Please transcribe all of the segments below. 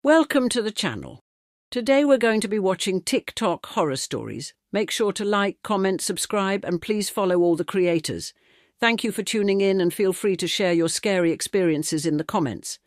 Welcome to the channel. Today we're going to be watching TikTok horror stories. Make sure to like, comment, subscribe, and please follow all the creators. Thank you for tuning in and feel free to share your scary experiences in the comments.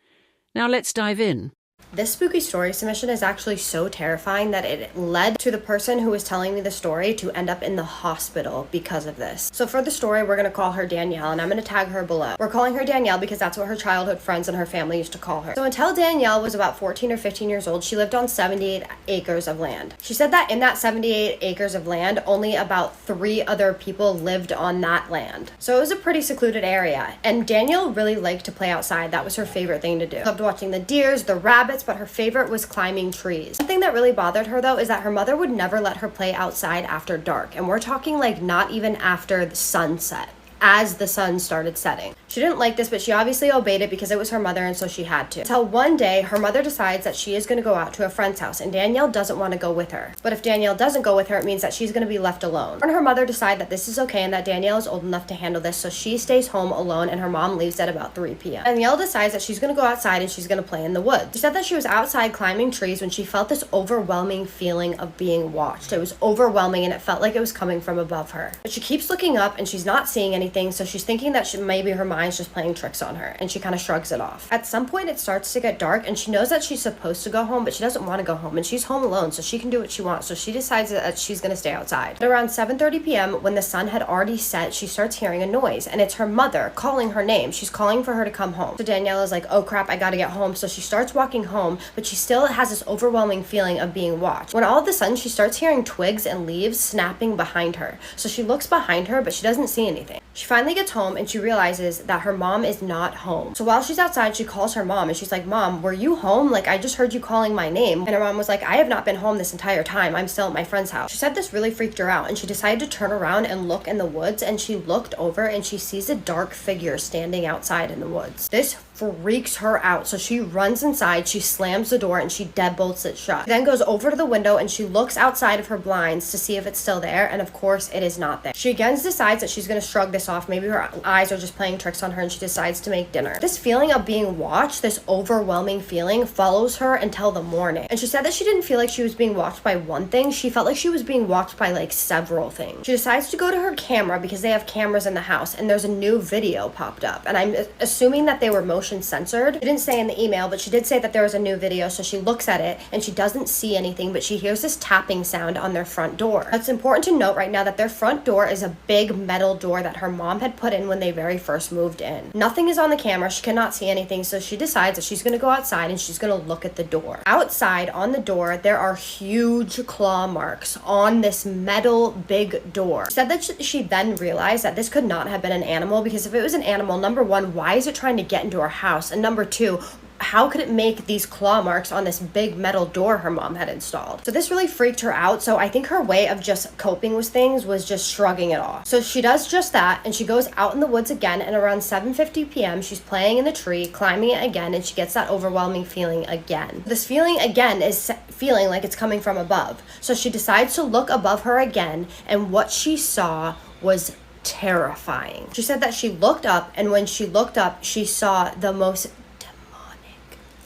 Now let's dive in. This spooky story submission is actually so terrifying that it led to the person who was telling me the story to end up in the hospital because of this. So for the story, we're going to call her Danielle, and I'm going to tag her below. We're calling her Danielle because that's what her childhood friends and her family used to call her. So until Danielle was about 14 or 15 years old, she lived on 78 acres of land. She said that in that 78 acres of land, only about 3 other people lived on that land. So it was a pretty secluded area, and Danielle really liked to play outside. That was her favorite thing to do. She loved watching the deers, the rabbits, but her favorite was climbing trees. Something that really bothered her though is that her mother would never let her play outside after dark, and we're talking like not even after the sunset, as the sun started setting. She didn't like this, but she obviously obeyed it because it was her mother, and so she had to. Until one day, her mother decides that she is going to go out to a friend's house, and Danielle doesn't want to go with her. But if Danielle doesn't go with her, it means that she's going to be left alone. Her and her mother decide that this is okay and that Danielle is old enough to handle this, so she stays home alone, and her mom leaves at about 3 p.m. Danielle decides that she's going to go outside and she's going to play in the woods. She said that she was outside climbing trees when she felt this overwhelming feeling of being watched. It was overwhelming, and it felt like it was coming from above her. But she keeps looking up, and she's not seeing anything, so she's thinking that maybe her mind's just playing tricks on her, and she kind of shrugs it off. At some point, it starts to get dark, and she knows that she's supposed to go home, but she doesn't want to go home, and she's home alone, so she can do what she wants. So she decides that she's going to stay outside. At around 7:30 p.m., when the sun had already set, she starts hearing a noise, and it's her mother calling her name. She's calling for her to come home. So Danielle is like, oh crap, I gotta get home. So she starts walking home, but she still has this overwhelming feeling of being watched. When all of a sudden, she starts hearing twigs and leaves snapping behind her. So she looks behind her, but she doesn't see anything. She finally gets home, and she realizes that her mom is not home. So while she's outside, she calls her mom, and she's like, Mom, were you home? Like, I just heard you calling my name. And her mom was like, I have not been home this entire time. I'm still at my friend's house. She said this really freaked her out, and she decided to turn around and look in the woods, and she looked over and she sees a dark figure standing outside in the woods. This freaks her out, so she runs inside, she slams the door, and she deadbolts it shut. She then goes over to the window and she looks outside of her blinds to see if it's still there, and of course it is not there. She again decides that she's going to shrug this off. Maybe her eyes are just playing tricks on her, and she decides to make dinner. This feeling of being watched, this overwhelming feeling, follows her until the morning. And she said that she didn't feel like she was being watched by one thing. She felt like she was being watched by like several things. She decides to go to her camera because they have cameras in the house, and there's a new video popped up, and I'm assuming that they were motion censored. She didn't say in the email, but she did say that there was a new video, so she looks at it and she doesn't see anything, but she hears this tapping sound on their front door. It's important to note right now that their front door is a big metal door that her mom had put in when they very first moved in. Nothing is on the camera. She cannot see anything, so she decides that she's going to go outside and she's going to look at the door. Outside on the door, there are huge claw marks on this metal big door. She said that she then realized that this could not have been an animal, because if it was an animal, number one, why is it trying to get into her house? And number two, how could it make these claw marks on this big metal door her mom had installed? So this really freaked her out. So I think her way of just coping with things was just shrugging it off. So she does just that, and she goes out in the woods again, and around 7:50 p.m. she's playing in the tree, climbing it again, and she gets that overwhelming feeling again. This feeling again is feeling like it's coming from above. So she decides to look above her again, and what she saw was terrifying. She said that she looked up, and when she looked up, she saw the most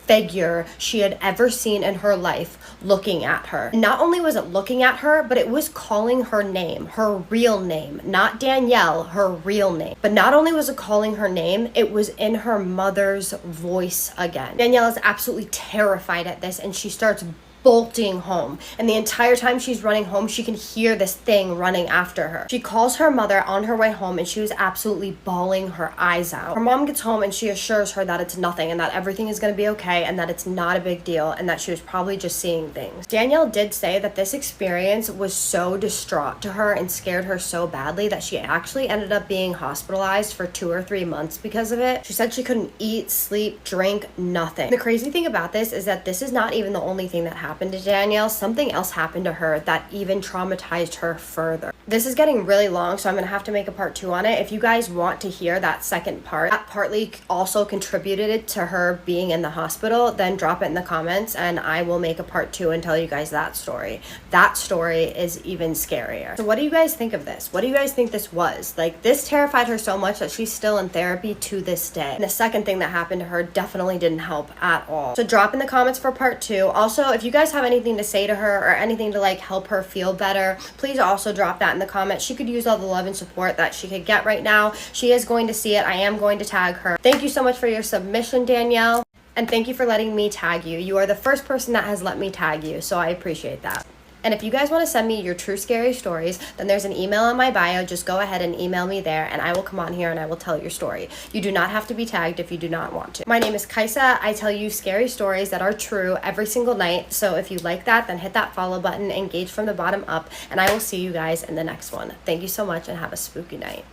figure she had ever seen in her life looking at her. Not only was it looking at her, but it was calling her name, her real name, not Danielle, her real name. But not only was it calling her name, it was in her mother's voice again. Danielle is absolutely terrified at this, and she starts bolting home, and the entire time she's running home, she can hear this thing running after her. She calls her mother on her way home, and she was absolutely bawling her eyes out. Her mom gets home, and she assures her that it's nothing, and that everything is going to be okay, and that it's not a big deal, and that she was probably just seeing things. Danielle did say that this experience was so distraught to her and scared her so badly that she actually ended up being hospitalized for 2 or 3 months because of it. She said she couldn't eat, sleep, drink, nothing. The crazy thing about this is that this is not even the only thing that happened to Danielle. Something else happened to her that even traumatized her further. This is getting really long, so I'm going to have to make a part 2 on it. If you guys want to hear that second part, that partly also contributed to her being in the hospital, then drop it in the comments and I will make a part 2 and tell you guys that story. That story is even scarier. So what do you guys think of this? What do you guys think this was? Like, this terrified her so much that she's still in therapy to this day. And the second thing that happened to her definitely didn't help at all. So drop in the comments for part 2. Also, if you guys have anything to say to her or anything to like help her feel better, please also drop that in the comments. She could use all the love and support that she could get right now. She is going to see it. I am going to tag her. Thank you so much for your submission, Danielle. And thank you for letting me tag you. You are the first person that has let me tag you, so I appreciate that. And if you guys want to send me your true scary stories, then there's an email in my bio. Just go ahead and email me there and I will come on here and I will tell your story. You do not have to be tagged if you do not want to. My name is Kaisa. I tell you scary stories that are true every single night. So if you like that, then hit that follow button, engage from the bottom up, and I will see you guys in the next one. Thank you so much and have a spooky night.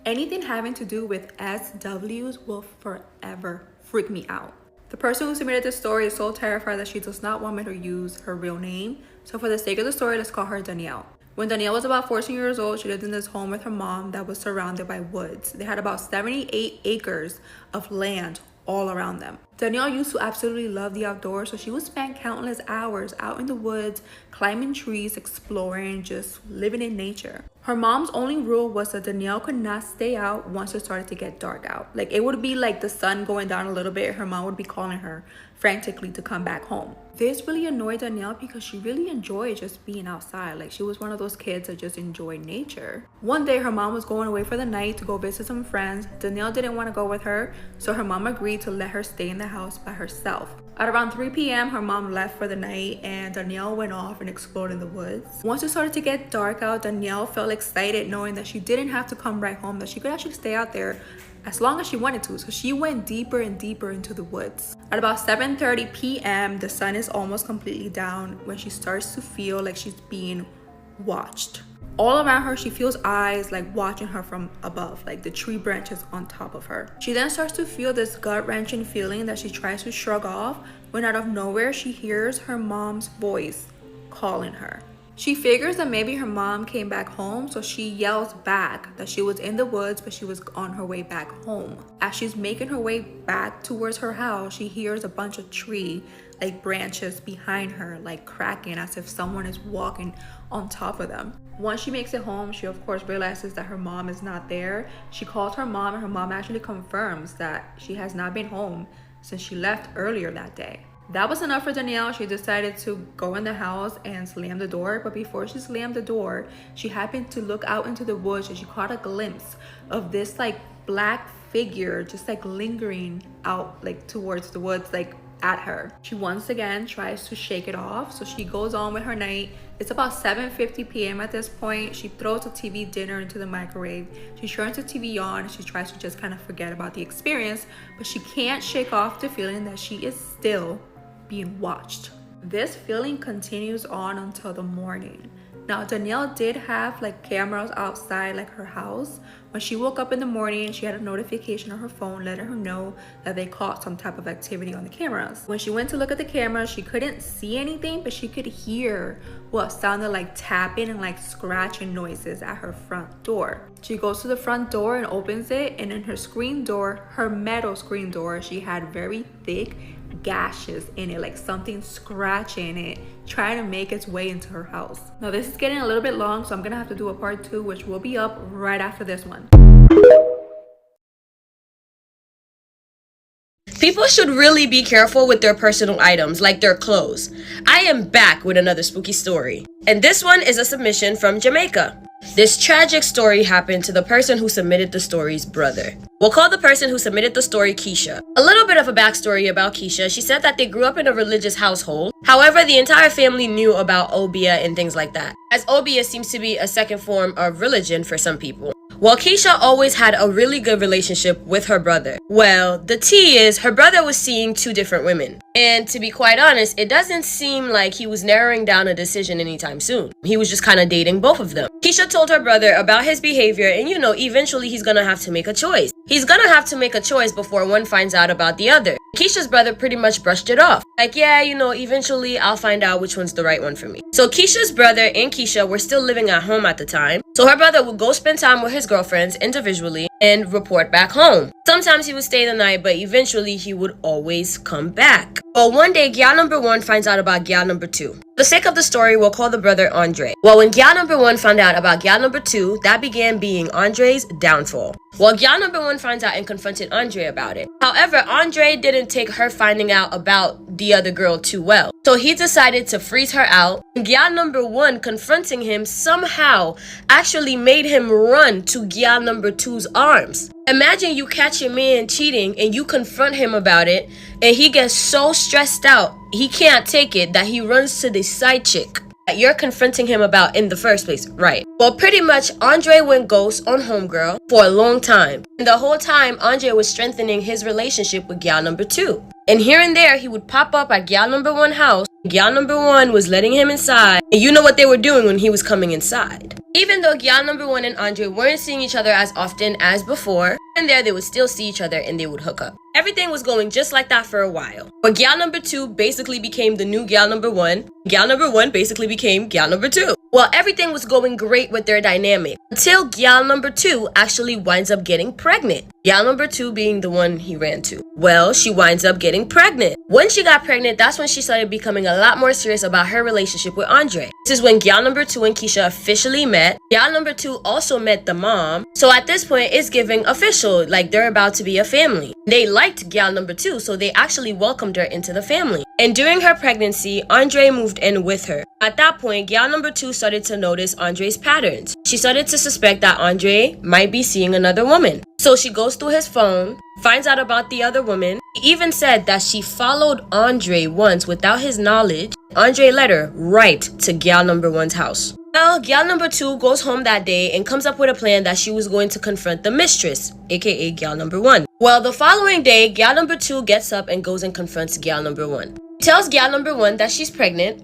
Anything having to do with SWs will forever freak me out. The person who submitted this story is so terrified that she does not want me to use her real name. So for the sake of the story, let's call her Danielle. When Danielle was about 14 years old, she lived in this home with her mom that was surrounded by woods. They had about 78 acres of land all around them. Danielle used to absolutely love the outdoors, so she would spend countless hours out in the woods, climbing trees, exploring, just living in nature. Her mom's only rule was that Danielle could not stay out once it started to get dark out. Like, it would be like the sun going down a little bit, her mom would be calling her frantically to come back home. This really annoyed Danielle because she really enjoyed just being outside. Like, she was one of those kids that just enjoyed nature. One day her mom was going away for the night to go visit some friends. Danielle didn't want to go with her, so her mom agreed to let her stay in the house by herself. At around 3 p.m. her mom left for the night and Danielle went off and explored in the woods. Once it started to get dark out, Danielle felt excited knowing that she didn't have to come right home, that she could actually stay out there as long as she wanted to. So she went deeper and deeper into the woods. At about 7:30 p.m. the sun is almost completely down when she starts to feel like she's being watched. All around her, she feels eyes like watching her from above, like the tree branches on top of her. She then starts to feel this gut-wrenching feeling that she tries to shrug off when out of nowhere she hears her mom's voice calling her. She figures that maybe her mom came back home, so she yells back that she was in the woods, but she was on her way back home. As she's making her way back towards her house, she hears a bunch of tree like branches behind her, like cracking as if someone is walking on top of them. Once she makes it home, she of course realizes that her mom is not there. She calls her mom and her mom actually confirms that she has not been home since she left earlier that day. That was enough for Danielle. She decided to go in the house and slam the door, but before she slammed the door, she happened to look out into the woods and she caught a glimpse of this like black figure just like lingering out like towards the woods, like at her. She once again tries to shake it off, so she goes on with her night. It's about 7:50 p.m. at this point. She throws a TV dinner into the microwave. She turns the TV on and she tries to just kind of forget about the experience, but she can't shake off the feeling that she is still being watched. This feeling continues on until the morning. Now, Danielle did have like cameras outside like her house. When she woke up in the morning, she had a notification on her phone letting her know that they caught some type of activity on the cameras. When she went to look at the cameras, she couldn't see anything, but she could hear what sounded like tapping and like scratching noises at her front door. She goes to the front door and opens it, and in her screen door, her metal screen door, she had very thick gashes in it, like something scratching it, trying to make its way into her house. Now this is getting a little bit long, so I'm gonna have to do a part 2, which will be up right after this one. People should really be careful with their personal items, like their clothes. I am back with another spooky story, and this one is a submission from Jamaica. This tragic story happened to the person who submitted the story's brother. We'll call the person who submitted the story Keisha. A little bit of a backstory about Keisha. She said that they grew up in a religious household. However, the entire family knew about Obeah and things like that, as Obeah seems to be a second form of religion for some people. Well, Keisha always had a really good relationship with her brother. Well, the tea is her brother was seeing 2 different women. And to be quite honest, it doesn't seem like he was narrowing down a decision anytime soon. He was just kind of dating both of them. Keisha told her brother about his behavior, and eventually he's gonna have to make a choice. He's gonna have to make a choice before one finds out about the other. Keisha's brother pretty much brushed it off. Like, yeah, eventually I'll find out which one's the right one for me. So Keisha's brother and Keisha were still living at home at the time. So her brother would go spend time with his girlfriends individually and report back home. Sometimes he would stay the night, but eventually he would always come back. Well, one day, gal number 1 finds out about gal number 2. For the sake of the story, we'll call the brother Andre. Well, when gal number 1 found out about gal number 2, that began being Andre's downfall. Well, gal number 1 finds out and confronted Andre about it. However, Andre didn't take her finding out about the other girl too well. So he decided to freeze her out. Gal number 1 confronting him somehow actually made him run to gal number 2's arms. Imagine you catch your man cheating and you confront him about it, and he gets so stressed out, he can't take it, that he runs to the side chick that you're confronting him about in the first place, right? Well, pretty much Andre went ghost on homegirl for a long time. And the whole time, Andre was strengthening his relationship with gal number 2. And here and there, he would pop up at gal number 1 house. Gal number 1 was letting him inside, and you know what they were doing when he was coming inside. Even though gal number 1 and Andre weren't seeing each other as often as before, and there they would still see each other and they would hook up. Everything was going just like that for a while. But gal number 2 basically became the new gal number 1. Gal number 1 basically became gal number 2. Well, everything was going great with their dynamic until gal number 2 actually winds up getting pregnant. Gal number 2 being the one he ran to. Well, she winds up getting pregnant. When she got pregnant, that's when she started becoming a lot more serious about her relationship with Andre. This is when gal number 2 and Keisha officially met. Gal number 2 also met the mom. So at this point, it's giving official, like they're about to be a family. They liked gal number 2, so they actually welcomed her into the family. And during her pregnancy, Andre moved in with her. At that point, gal number 2 started to notice Andre's patterns. She started to suspect that Andre might be seeing another woman. So she goes through his phone, finds out about the other woman. He even said that she followed Andre once without his knowledge. Andre led her right to gal number 1's house. Well, gal number 2 goes home that day and comes up with a plan that she was going to confront the mistress, aka gal number 1. Well, the following day, gal number 2 gets up and goes and confronts gal number 1. Tells gal number 1 that she's pregnant.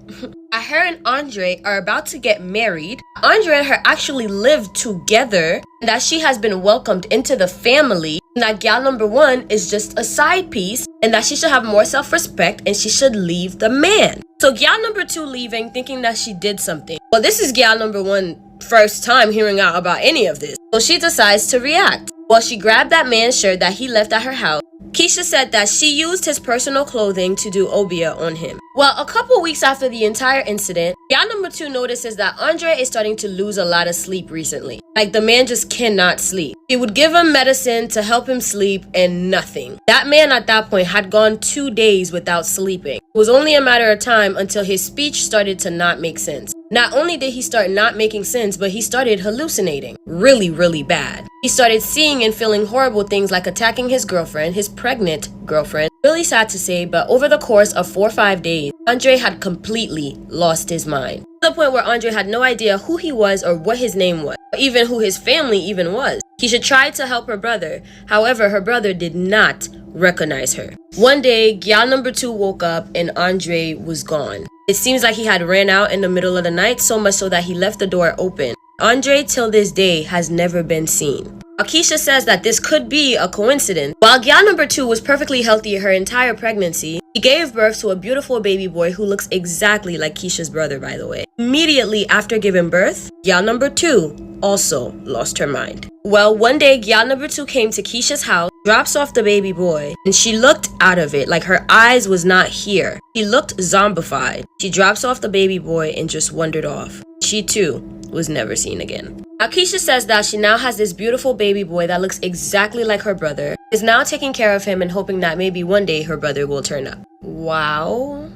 Her and Andre are about to get married. Andre and her actually live together, and that she has been welcomed into the family, and that gal number 1 is just a side piece, and that she should have more self-respect and she should leave the man. So gal number 2 leaving, thinking that she did something. Well, this is gal number 1 first time hearing out about any of this. So she decides to react. Well, she grabbed that man's shirt that he left at her house. Keisha said that she used his personal clothing to do obia on him. Well, a couple weeks after the entire incident, gal number 2 notices that Andre is starting to lose a lot of sleep recently. Like, the man just cannot sleep. She would give him medicine to help him sleep and nothing. That man at that point had gone 2 days without sleeping. It was only a matter of time until his speech started to not make sense. Not only did he start not making sense, but he started hallucinating. Really, really bad. He started seeing and feeling horrible things like attacking his girlfriend, his pregnant girlfriend. Really sad to say, but over the course of 4 or 5 days, Andre had completely lost his mind. To the point where Andre had no idea who he was or what his name was, or even who his family even was. Keisha tried to help her brother. However, her brother did not recognize her. One day, gal number 2 woke up and Andre was gone. It seems like he had ran out in the middle of the night, so much so that he left the door open. Andre, till this day, has never been seen. Keisha says that this could be a coincidence. While gal number 2 was perfectly healthy her entire pregnancy, she gave birth to a beautiful baby boy who looks exactly like Keisha's brother, by the way. Immediately after giving birth, gal number 2 also lost her mind. Well, one day, gal number 2 came to Keisha's house, drops off the baby boy, and she looked out of it like her eyes was not here. She looked zombified. She drops off the baby boy and just wandered off. She too was never seen again. Keisha says that she now has this beautiful baby boy that looks exactly like her brother, is now taking care of him and hoping that maybe one day her brother will turn up. Wow.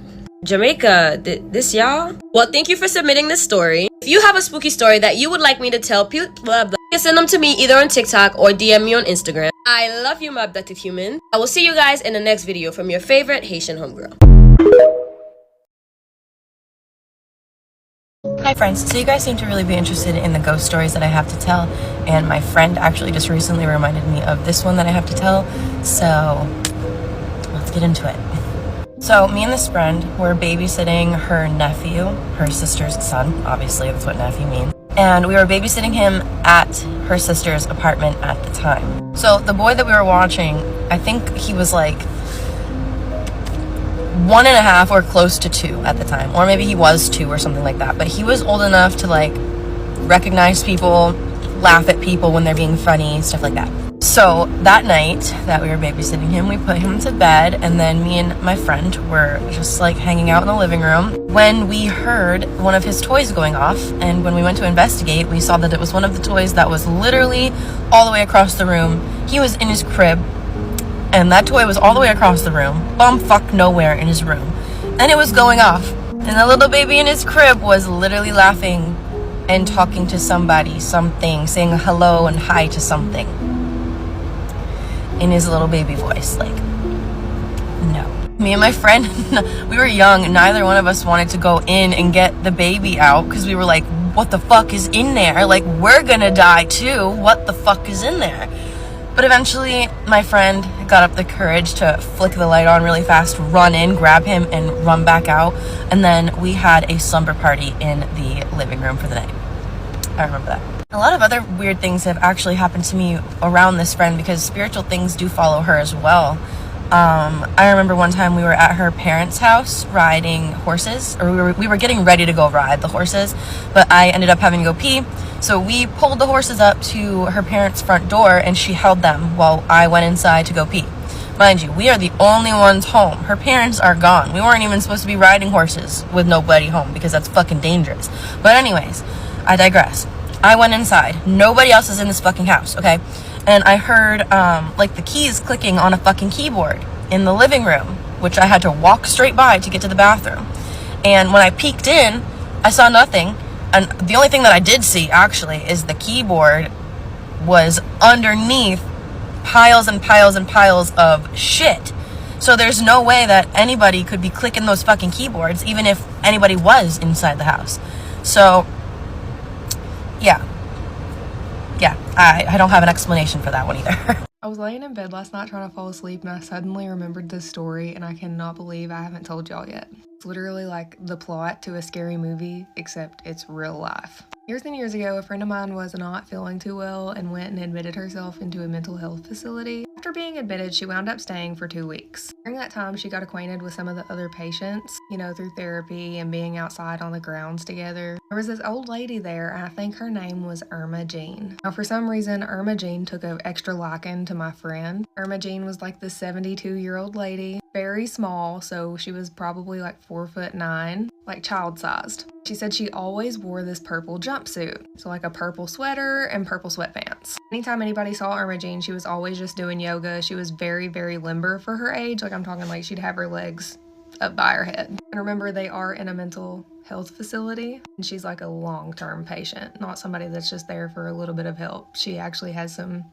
Jamaica, this y'all? Well, thank you for submitting this story. If you have a spooky story that you would like me to tell, you can send them to me either on TikTok or DM me on Instagram. I love you, my abducted human. I will see you guys in the next video from your favorite Haitian homegirl. Hi friends, so you guys seem to really be interested in the ghost stories that I have to tell, and my friend actually just recently reminded me of this one that I have to tell, so let's get into it. So me and this friend were babysitting her nephew, her sister's son, obviously that's what nephew means. And we were babysitting him at her sister's apartment at the time. So the boy that we were watching, I think he was like 1.5 or close to 2 at the time. Or maybe he was 2 or something like that. But he was old enough to like recognize people, laugh at people when they're being funny, stuff like that. So that night that we were babysitting him, we put him to bed, and then me and my friend were just like hanging out in the living room when we heard one of his toys going off. And when we went to investigate, we saw that it was one of the toys that was literally all the way across the room. He was in his crib, and that toy was all the way across the room, bumfuck nowhere in his room, and it was going off. And the little baby in his crib was literally laughing and talking to somebody, something, saying hello and hi to something in his little baby voice. Like, no. Me and my friend, we were young, neither one of us wanted to go in and get the baby out because we were like, what the fuck is in there? Like, we're gonna die too. What the fuck is in there? But eventually my friend got up the courage to flick the light on really fast, run in, grab him, and run back out. And then we had a slumber party in the living room for the night. I remember that. A lot of other weird things have actually happened to me around this friend because spiritual things do follow her as well. I remember one time we were at her parents' house riding horses, or we were getting ready to go ride the horses, but I ended up having to go pee. So we pulled the horses up to her parents' front door and she held them while I went inside to go pee. Mind you, we are the only ones home. Her parents are gone. We weren't even supposed to be riding horses with nobody home because that's fucking dangerous. But anyways, I digress. I went inside. Nobody else is in this fucking house, okay? And I heard like the keys clicking on a fucking keyboard in the living room, which I had to walk straight by to get to the bathroom. And when I peeked in, I saw nothing. And the only thing that I did see actually is the keyboard was underneath piles and piles and piles of shit. So there's no way that anybody could be clicking those fucking keyboards, even if anybody was inside the house. So yeah, I don't have an explanation for that one either. I was laying in bed last night trying to fall asleep and I suddenly remembered this story and I cannot believe I haven't told y'all yet. It's literally like the plot to a scary movie, except it's real life. Years and years ago, a friend of mine was not feeling too well and went and admitted herself into a mental health facility. After being admitted, she wound up staying for 2 weeks. During that time, she got acquainted with some of the other patients, through therapy and being outside on the grounds together. There was this old lady there, and I think her name was Irma Jean. Now, for some reason, Irma Jean took an extra liking to my friend. Irma Jean was like this 72-year-old lady, very small, so she was probably like 4'9", like child-sized. She said she always wore this purple jumpsuit, so like a purple sweater and purple sweatpants. Anytime anybody saw Irma Jean, she was always just doing yoga. She was very, very limber for her age. Like I'm talking like she'd have her legs up by her head. And remember, they are in a mental health facility, and she's like a long-term patient, not somebody that's just there for a little bit of help. She actually has some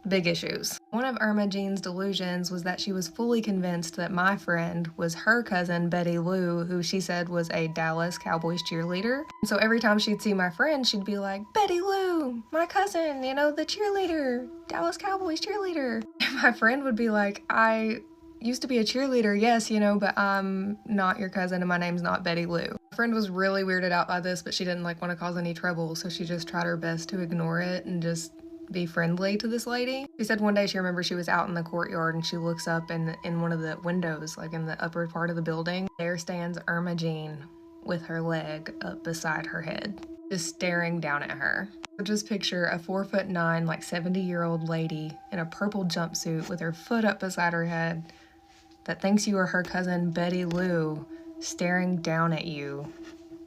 big issues. One of Irma Jean's delusions was that she was fully convinced that my friend was her cousin Betty Lou, who she said was a Dallas Cowboys cheerleader. So every time she'd see my friend, she'd be like, Betty Lou, my cousin, the cheerleader, Dallas Cowboys cheerleader. And my friend would be like, I used to be a cheerleader, yes, but I'm not your cousin and my name's not Betty Lou. My friend was really weirded out by this, but she didn't want to cause any trouble, so she just tried her best to ignore it and just be friendly to this lady. She said one day she remembers she was out in the courtyard and she looks up and in one of the windows, like in the upper part of the building, there stands Irma Jean with her leg up beside her head, just staring down at her. So just picture a 4'9", like 70-year-old lady in a purple jumpsuit with her foot up beside her head that thinks you are her cousin Betty Lou staring down at you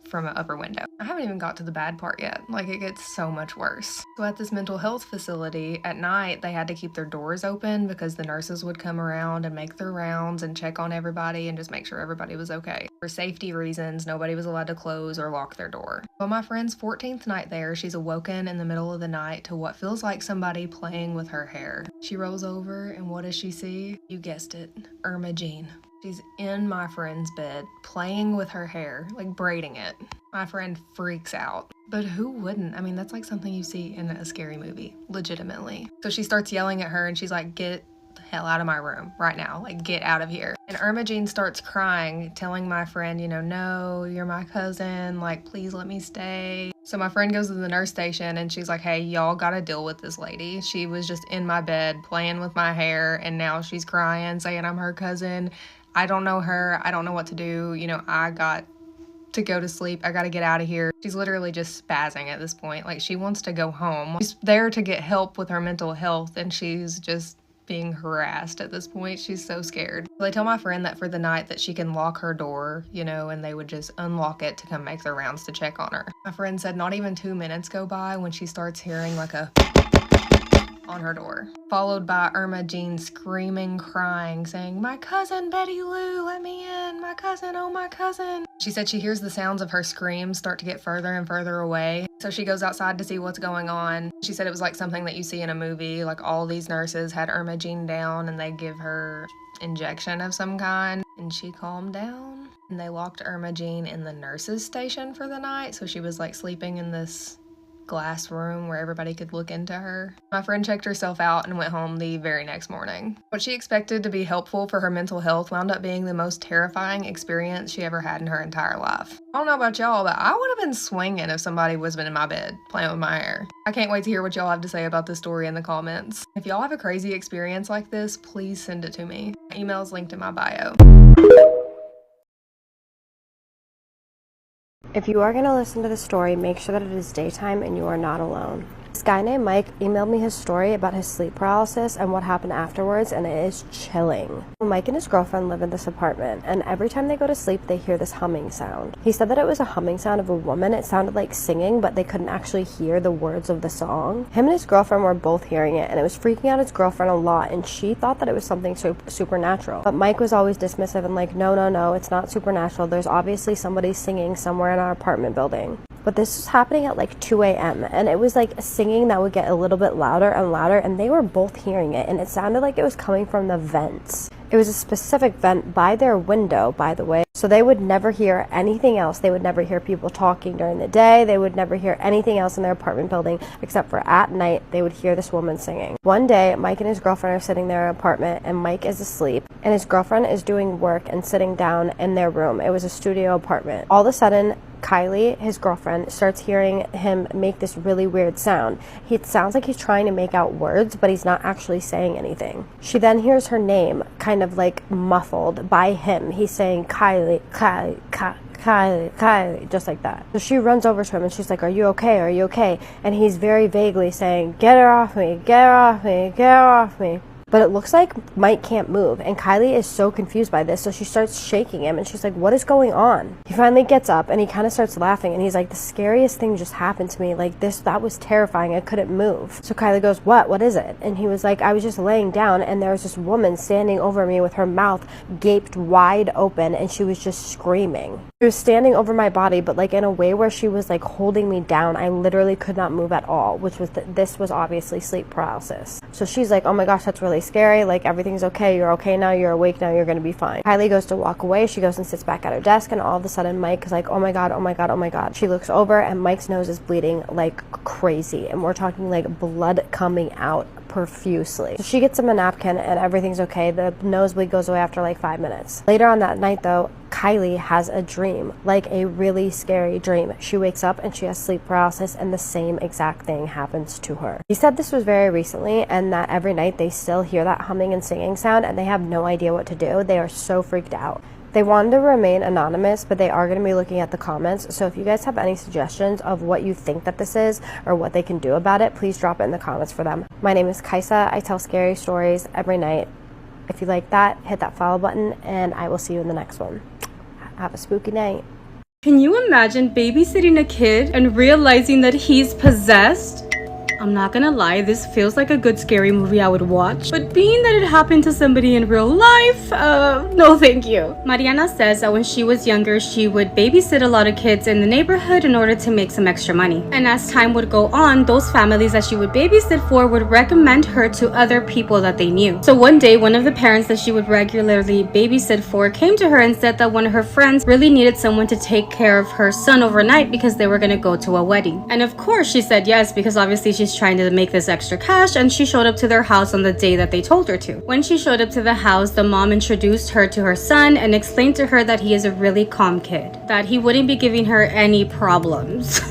from an upper window. I haven't even got to the bad part yet. Like, it gets so much worse. So at this mental health facility, at night, they had to keep their doors open because the nurses would come around and make their rounds and check on everybody and just make sure everybody was okay. For safety reasons, nobody was allowed to close or lock their door. On my friend's 14th night there, she's awoken in the middle of the night to what feels like somebody playing with her hair. She rolls over, and what does she see? You guessed it, Irma Jean. She's in my friend's bed, playing with her hair, like braiding it. My friend freaks out. But who wouldn't? I mean, that's like something you see in a scary movie, legitimately. So she starts yelling at her and she's like, get the hell out of my room right now. Like, get out of here. And Irma Jean starts crying, telling my friend, you know, no, you're my cousin. Like, please let me stay. So my friend goes to the nurse station and she's like, hey, y'all gotta deal with this lady. She was just in my bed playing with my hair and now she's crying, saying I'm her cousin. I don't know her. I don't know what to do. You know, I got to go to sleep. I gotta get out of here. She's literally just spazzing at this point. Like, she wants to go home. She's there to get help with her mental health and she's just being harassed at this point. She's so scared. So I tell my friend that for the night that she can lock her door, you know, and they would just unlock it to come make their rounds to check on her. My friend said not even 2 minutes go by when she starts hearing like a on her door, followed by Irma Jean screaming, crying, saying, my cousin Betty Lou, let me in, my cousin, oh my cousin. She said she hears the sounds of her screams start to get further and further away, so she goes outside to see what's going on. She said it was like something that you see in a movie, like all these nurses had Irma Jean down and they give her injection of some kind, and she calmed down. And they locked Irma Jean in the nurses' station for the night, so she was like sleeping in this glass room where everybody could look into her. My friend checked herself out and went home the very next morning. What she expected to be helpful for her mental health wound up being the most terrifying experience she ever had in her entire life. I don't know about y'all, but I would have been swinging if somebody was in my bed playing with my hair. I can't wait to hear what y'all have to say about this story in the comments. If y'all have a crazy experience like this, please send it to me. My email is linked in my bio. If you are going to listen to the story, make sure that it is daytime and you are not alone. This guy named Mike emailed me his story about his sleep paralysis and what happened afterwards, and it is chilling. Mike and his girlfriend live in this apartment, and every time they go to sleep, they hear this humming sound. He said that it was a humming sound of a woman. It sounded like singing, but they couldn't actually hear the words of the song. Him and his girlfriend were both hearing it, and it was freaking out his girlfriend a lot, and she thought that it was something supernatural. But Mike was always dismissive and like, no, it's not supernatural. There's obviously somebody singing somewhere in our apartment building. But this was happening at like 2 a.m. and it was like singing that would get a little bit louder and louder, and they were both hearing it, and it sounded like it was coming from the vents. It was a specific vent by their window, by the way, so they would never hear anything else. They would never hear people talking during the day. They would never hear anything else in their apartment building except for at night they would hear this woman singing. One day, Mike and his girlfriend are sitting in their apartment, and Mike is asleep, and his girlfriend is doing work and sitting down in their room. It was a studio apartment. All of a sudden, Kylie, his girlfriend, starts hearing him make this really weird sound. It sounds like he's trying to make out words, but he's not actually saying anything. She then hears her name kind of like muffled by him. He's saying Kylie, Kylie, Kylie, Kylie, just like that. So she runs over to him and she's like, are you okay? Are you okay? And he's very vaguely saying, get her off me, get her off me, get her off me. But it looks like Mike can't move, and Kylie is so confused by this, so she starts shaking him, and she's like, what is going on? He finally gets up, and he kind of starts laughing, and he's like, the scariest thing just happened to me. Like, that was terrifying. I couldn't move. So Kylie goes, what is it? And he was like, I was just laying down, and there was this woman standing over me with her mouth gaped wide open, and she was just screaming. She was standing over my body, but like in a way where she was like holding me down. I literally could not move at all, which was this was obviously sleep paralysis. So she's like, oh my gosh, that's really scary. Like, everything's okay. You're okay now. You're awake now. You're going to be fine. Kylie goes to walk away. She goes and sits back at her desk, and all of a sudden Mike is like, oh my God, oh my God, oh my God. She looks over, and Mike's nose is bleeding like crazy, and we're talking like blood coming out profusely. So she gets him a napkin, and everything's okay. The nosebleed goes away after like 5 minutes. Later on that night, though, Kylie has a dream, like a really scary dream. She wakes up and she has sleep paralysis, and the same exact thing happens to her. He said this was very recently, and that every night they still hear that humming and singing sound, and they have no idea what to do. They are so freaked out. They wanted to remain anonymous, but they are going to be looking at the comments. So if you guys have any suggestions of what you think that this is or what they can do about it, please drop it in the comments for them. My name is Kaisa. I tell scary stories every night. If you like that, hit that follow button, and I will see you in the next one. Have a spooky night. Can you imagine babysitting a kid and realizing that he's possessed? I'm not gonna lie, this feels like a good scary movie I would watch, but being that it happened to somebody in real life, no thank you. Mariana says that when she was younger, she would babysit a lot of kids in the neighborhood in order to make some extra money. And as time would go on, those families that she would babysit for would recommend her to other people that they knew. So one day, one of the parents that she would regularly babysit for came to her and said that one of her friends really needed someone to take care of her son overnight because they were gonna go to a wedding. And of course she said yes, because obviously she she's trying to make this extra cash, and she showed up to their house on the day that they told her to. When she showed up to the house, the mom introduced her to her son and explained to her that he is a really calm kid, that he wouldn't be giving her any problems.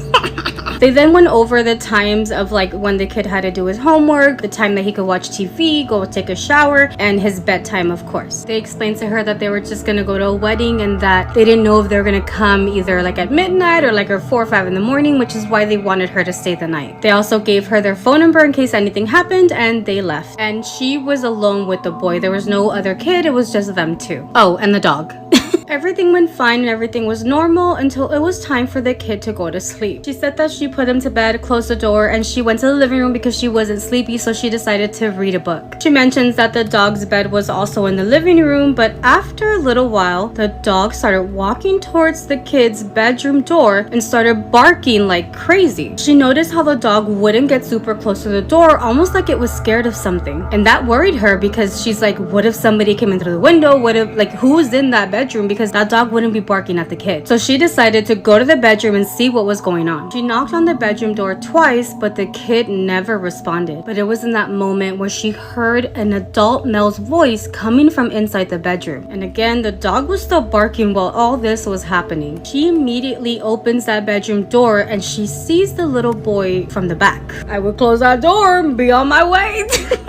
They then went over the times of like when the kid had to do his homework, the time that he could watch TV, go take a shower, and his bedtime, of course. They explained to her that they were just gonna go to a wedding and that they didn't know if they were gonna come either like at midnight or like at 4 or 5 in the morning, which is why they wanted her to stay the night. They also gave her their phone number in case anything happened, and they left. And she was alone with the boy. There was no other kid, it was just them two. Oh, and the dog. Everything went fine and everything was normal until it was time for the kid to go to sleep. She said that she put him to bed, closed the door, and she went to the living room because she wasn't sleepy, so she decided to read a book. She mentions that the dog's bed was also in the living room, but after a little while, the dog started walking towards the kid's bedroom door and started barking like crazy. She noticed how the dog wouldn't get super close to the door, almost like it was scared of something. And that worried her because she's like, what if somebody came in through the window? What if, like, who's in that bedroom? Because that dog wouldn't be barking at the kid. So she decided to go to the bedroom and see what was going on. She knocked on the bedroom door twice, but the kid never responded. But it was in that moment where she heard an adult male's voice coming from inside the bedroom. And again, the dog was still barking while all this was happening. She immediately opens that bedroom door and she sees the little boy from the back. I would close that door and be on my way.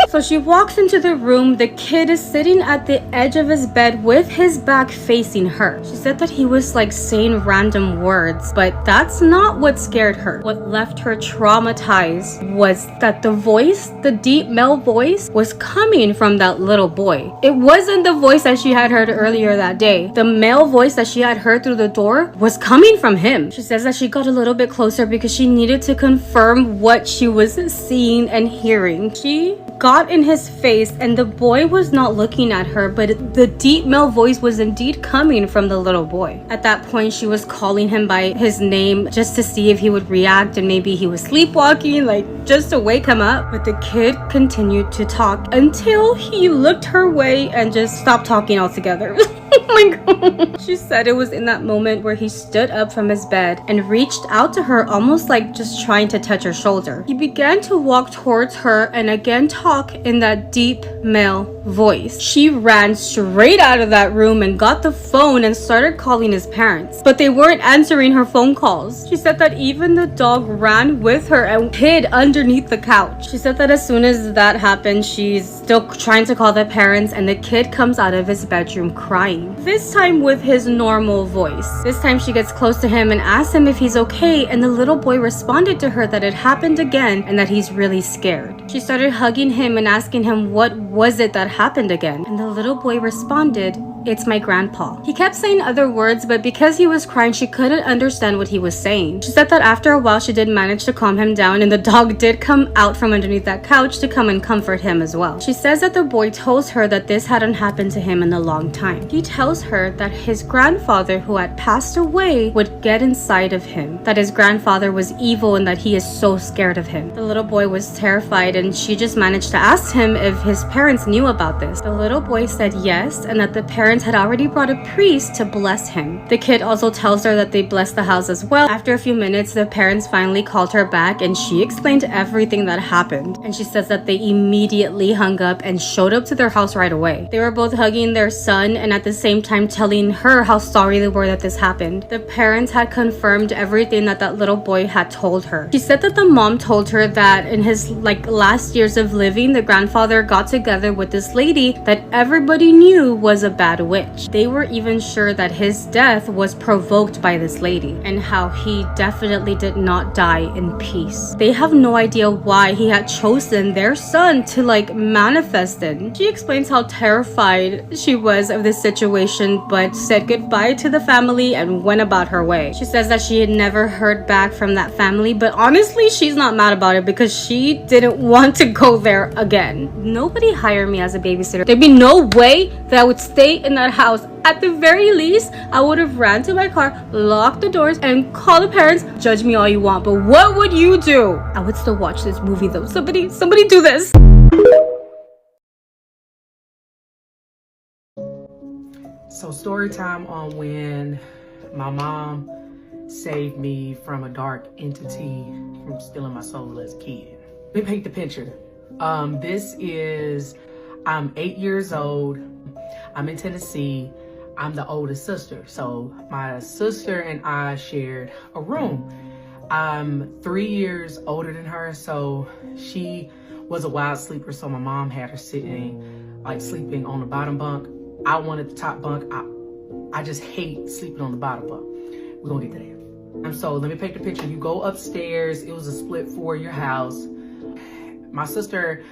So she walks into the room. The kid is sitting at the edge of his bed with his back facing her. She said that he was like saying random words, but that's not what scared her. What left her traumatized was that the voice, the deep male voice, was coming from that little boy. It wasn't the voice that she had heard earlier that day. The male voice that she had heard through the door was coming from him. She says that she got a little bit closer because she needed to confirm what she was seeing and hearing. She got in his face and the boy was not looking at her, but the deep male voice was indeed coming from the little boy. At that point, she was calling him by his name just to see if he would react and maybe he was sleepwalking, like just to wake him up. But the kid continued to talk until he looked her way and just stopped talking altogether. Oh my god. She said it was in that moment where he stood up from his bed and reached out to her, almost like just trying to touch her shoulder. He began to walk towards her and again talk in that deep male voice. She ran straight out of that room and got the phone and started calling his parents, but they weren't answering her phone calls. She said that even the dog ran with her and hid underneath the couch. She said that as soon as that happened, she's still trying to call the parents and the kid comes out of his bedroom crying. This time with his normal voice. This time she gets close to him and asks him if he's okay, and the little boy responded to her that it happened again and that he's really scared. She started hugging him and asking him what was it that happened again, and the little boy responded, "It's my grandpa." He kept saying other words, but because he was crying, she couldn't understand what he was saying. She said that after a while she did manage to calm him down, and the dog did come out from underneath that couch to come and comfort him as well. She says that the boy tells her that this hadn't happened to him in a long time. He tells her that his grandfather, who had passed away, would get inside of him, that his grandfather was evil and that he is so scared of him. The little boy was terrified, and she just managed to ask him if his parents knew about this. The little boy said yes, and that the parents had already brought a priest to bless him. The kid also tells her that they blessed the house as well. After a few minutes, the parents finally called her back and she explained everything that happened. And she says that they immediately hung up and showed up to their house right away. They were both hugging their son and at the same time telling her how sorry they were that this happened. The parents had confirmed everything that little boy had told her. She said that the mom told her that in his last years of living, the grandfather got together with this lady that everybody knew was a bad witch. They were even sure that his death was provoked by this lady and how he definitely did not die in peace. They have no idea why he had chosen their son to manifest in. She explains how terrified she was of this situation, but said goodbye to the family and went about her way. She says that she had never heard back from that family, but honestly she's not mad about it because she didn't want to go there again. Nobody hired me as a babysitter. There'd be no way that I would stay in that house. At the very least, I would have ran to my car, locked the doors, and called the parents. Judge me all you want, but what would you do? I would still watch this movie though. Somebody do this. So story time on when my mom saved me from a dark entity from stealing my soul as a kid. Let me paint the picture. I'm 8 years old. I'm in Tennessee. I'm the oldest sister. So my sister and I shared a room. I'm 3 years older than her, so she was a wild sleeper, so my mom had her sitting, like sleeping on the bottom bunk. I wanted the top bunk. I just hate sleeping on the bottom bunk. We're gonna get to that. And so let me paint the picture. You go upstairs. It was a split 4-year house. My sister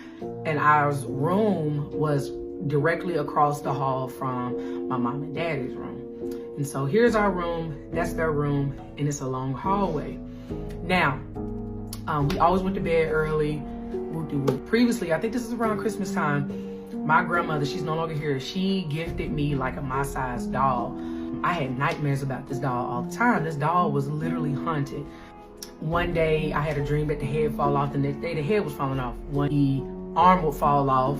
and I's room was directly across the hall from my mom and daddy's room. And so here's our room, that's their room, and it's a long hallway. Now, we always went to bed early. Previously, I think this is around Christmas time, my grandmother, she's no longer here, she gifted me like a my-size doll. I had nightmares about this doll all the time. This doll was literally haunted. One day, I had a dream that the head fall off. The next day, the head was falling off. The arm would fall off.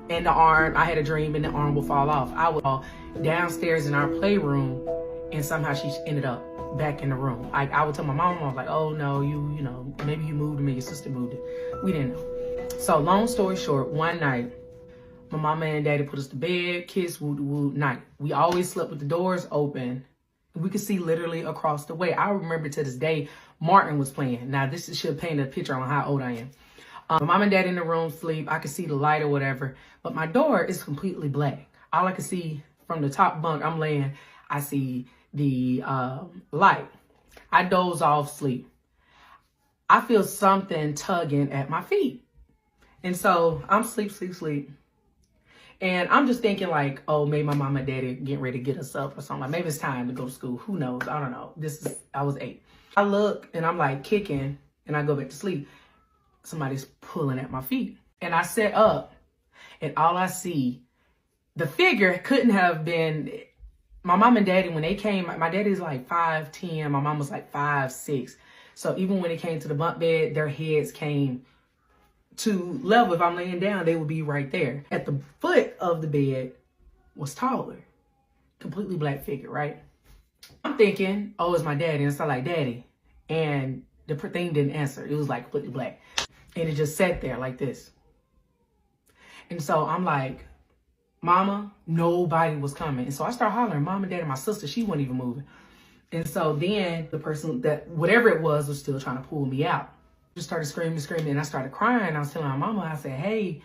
And I had a dream and the arm would fall off. I was downstairs in our playroom, and somehow she ended up back in the room. I would tell my mom, I was like, oh no, you know, maybe you moved it, maybe your sister moved it. We didn't know. So long story short, one night, my mama and daddy put us to bed, kiss, woo night. We always slept with the doors open. We could see literally across the way. I remember to this day, Martin was playing. Now this should paint a picture on how old I am. My mom and dad in the room sleep. I could see the light or whatever, but my door is completely black. All I could see from the top bunk I'm laying, I see the light. I doze off sleep. I feel something tugging at my feet. And so I'm sleep. And I'm just thinking like, oh, maybe my mom and daddy getting ready to get us up or something. Like maybe it's time to go to school. Who knows? I don't know. I was 8. I look and I'm like kicking and I go back to sleep. Somebody's pulling at my feet. And I sit up and all I see, the figure couldn't have been, my mom and daddy, when they came, my daddy's like 5'10", my mom was like 5'6". So even when it came to the bunk bed, their heads came to level. If I'm laying down, they would be right there. At the foot of the bed was taller, completely black figure, right? I'm thinking, oh, it's my daddy. And it's like, daddy. And the thing didn't answer. It was like completely black. And it just sat there like this. And so I'm like, mama, nobody was coming. And so I start hollering, mom and dad and my sister, she wasn't even moving. And so then the person that, whatever it was still trying to pull me out. Just started screaming, and I started crying. I was telling my mama, I said, hey,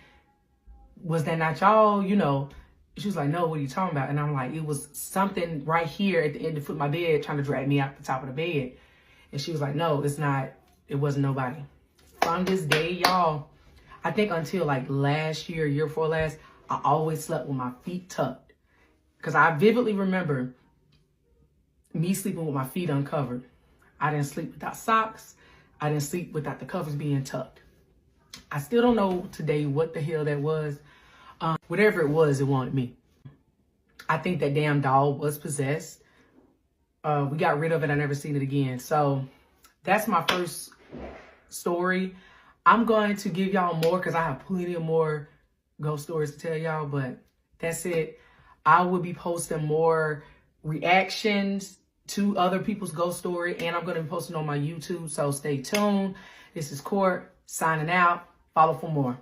was that not y'all? You know, she was like, no, what are you talking about? And I'm like, it was something right here at the end of the foot of my bed trying to drag me out the top of the bed. And she was like, no, it's not. It wasn't nobody. From this day, y'all, I think until like last year before last, I always slept with my feet tucked. Because I vividly remember me sleeping with my feet uncovered. I didn't sleep without socks. I didn't sleep without the covers being tucked. I still don't know today what the hell that was. Whatever it was, it wanted me. I think that damn doll was possessed. We got rid of it. I never seen it again. So that's my first story. I'm going to give y'all more because I have plenty of more ghost stories to tell y'all, but that's it. I will be posting more reactions to other people's ghost story, and I'm going to be posting on my YouTube, so stay tuned. This is Court signing out. Follow for more.